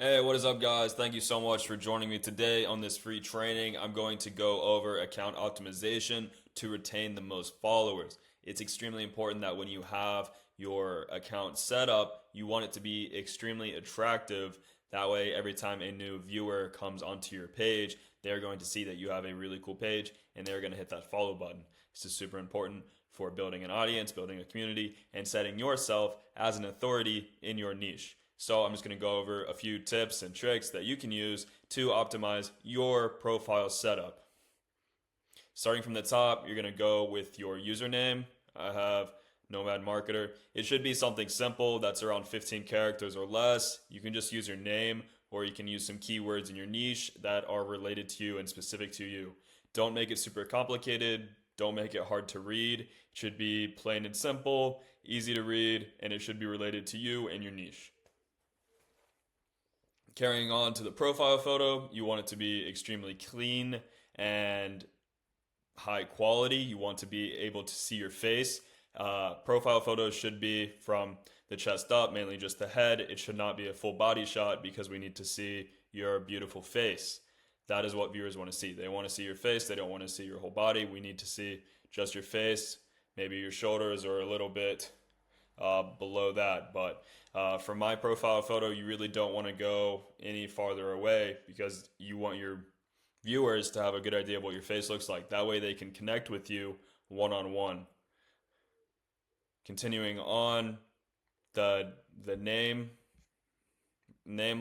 Hey, what is up, guys? Thank you so much for joining me today on this free training. I'm going to go over account optimization to retain the most followers. It's extremely important that when you have your account set up, you want it to be extremely attractive. That way, every time a new viewer comes onto your page, they're going to see that you have a really cool page and they're going to hit that follow button. This is super important for building an audience, building a community, and setting yourself as an authority in your niche. So I'm just going to go over a few tips and tricks that you can use to optimize your profile setup. Starting from the top, you're going to go with your username. I have Nomad Marketer. It should be something simple that's around 15 characters or less. You can just use your name, or you can use some keywords in your niche that are related to you and specific to you. Don't make it super complicated. Don't make it hard to read. It should be plain and simple, easy to read, and it should be related to you and your niche. Carrying on to the profile photo, you want it to be extremely clean and high quality. You want to be able to see your face. Profile photos should be from the chest up, mainly just the head. It should not be a full body shot because we need to see your beautiful face. That is what viewers want to see. They want to see your face. They don't want to see your whole body. We need to see just your face, maybe your shoulders, or a little bit below that. But for my profile photo, you really don't want to go any farther away because you want your viewers to have a good idea of what your face looks like. That way they can connect with you one on one. Continuing on, the the name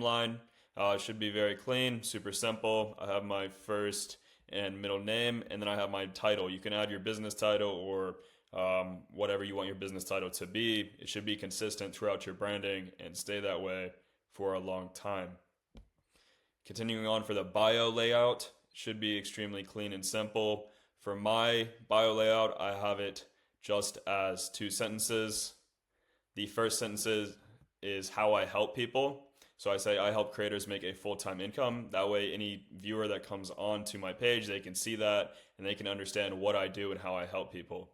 line should be very clean, super simple. I have my first and middle name, and then I have my title. You can add your business title or whatever you want your business title to be. It should be consistent throughout your branding and stay that way for a long time. Continuing on for the bio layout, should be extremely clean and simple. For my bio layout, I have it just as two sentences. The first sentence is how I help people. So I say I help creators make a full-time income. That way any viewer that comes onto my page, they can see that and they can understand what I do and how I help people.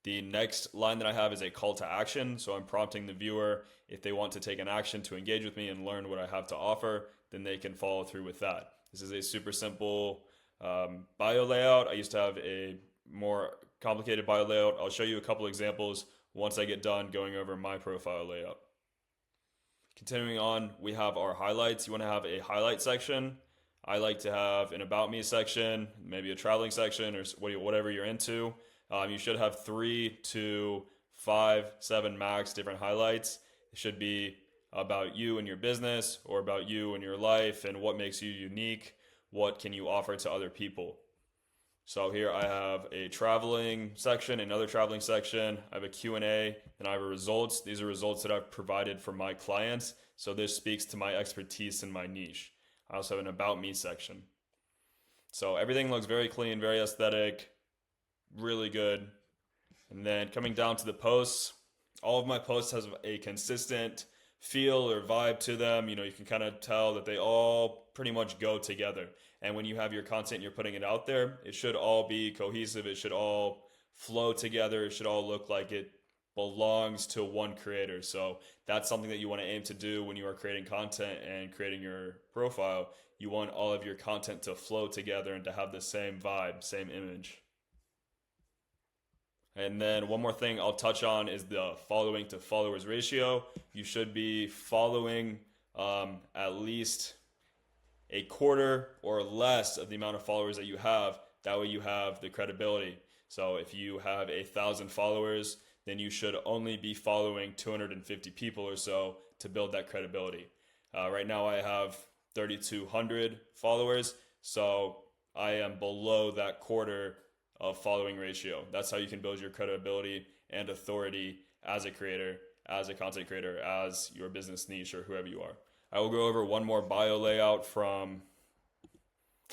The next line that I have is a call to action. So I'm prompting the viewer if they want to take an action to engage with me and learn what I have to offer, then they can follow through with that. This is a super simple bio layout. I used to have a more complicated bio layout. I'll show you a couple examples once I get done going over my profile layout. Continuing on, we have our highlights. You want to have a highlight section. I like to have an about me section, maybe a traveling section, or whatever you're into. You should have 3 to 5, 7 max different highlights. It should be about you and your business, or about you and your life and what makes you unique. What can you offer to other people? So here I have a traveling section, another traveling section. I have a Q&A, and I have results. These are results that I've provided for my clients. So this speaks to my expertise in my niche. I also have an about me section. So everything looks very clean, very aesthetic, really good. And then coming down to the posts, all of my posts has a consistent feel or vibe to them. You know, you can kind of tell that they all pretty much go together. And when you have your content, you're putting it out there, it should all be cohesive. It should all flow together. It should all look like it belongs to one creator. So that's something that you want to aim to do when you are creating content and creating your profile. You want all of your content to flow together and to have the same vibe, same image. And then one more thing I'll touch on is the following to followers ratio. You should be following at least a quarter or less of the amount of followers that you have. That way you have the credibility. So if you have 1,000 followers, then you should only be following 250 people or so to build that credibility. Right now I have 3,200 followers, so I am below that quarter of following ratio. That's how you can build your credibility and authority as a creator, as a content creator, as your business niche, or whoever you are. I will go over one more bio layout from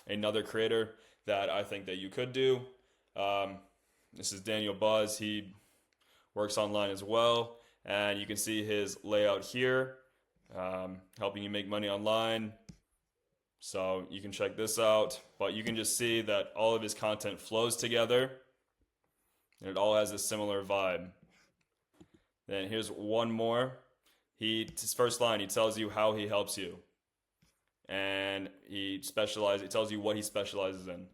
another creator that I think that you could do. This is Daniel Buzz. He works online as well, and you can see his layout here, helping you make money online. So you can check this out, but you can just see that all of his content flows together and it all has a similar vibe. Then here's one more. His first line, he tells you how he helps you. and it tells you what he specializes in.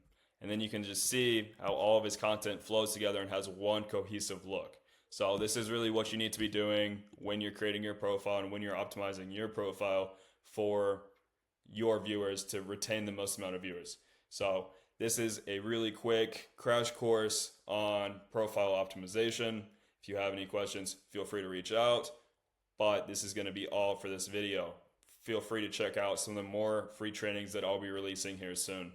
And then you can just see how all of his content flows together and has one cohesive look. So this is really what you need to be doing when you're creating your profile and when you're optimizing your profile for your viewers to retain the most amount of viewers. So this is a really quick crash course on profile optimization. If you have any questions, feel free to reach out. But this is going to be all for this video. Feel free to check out some of the more free trainings that I'll be releasing here soon.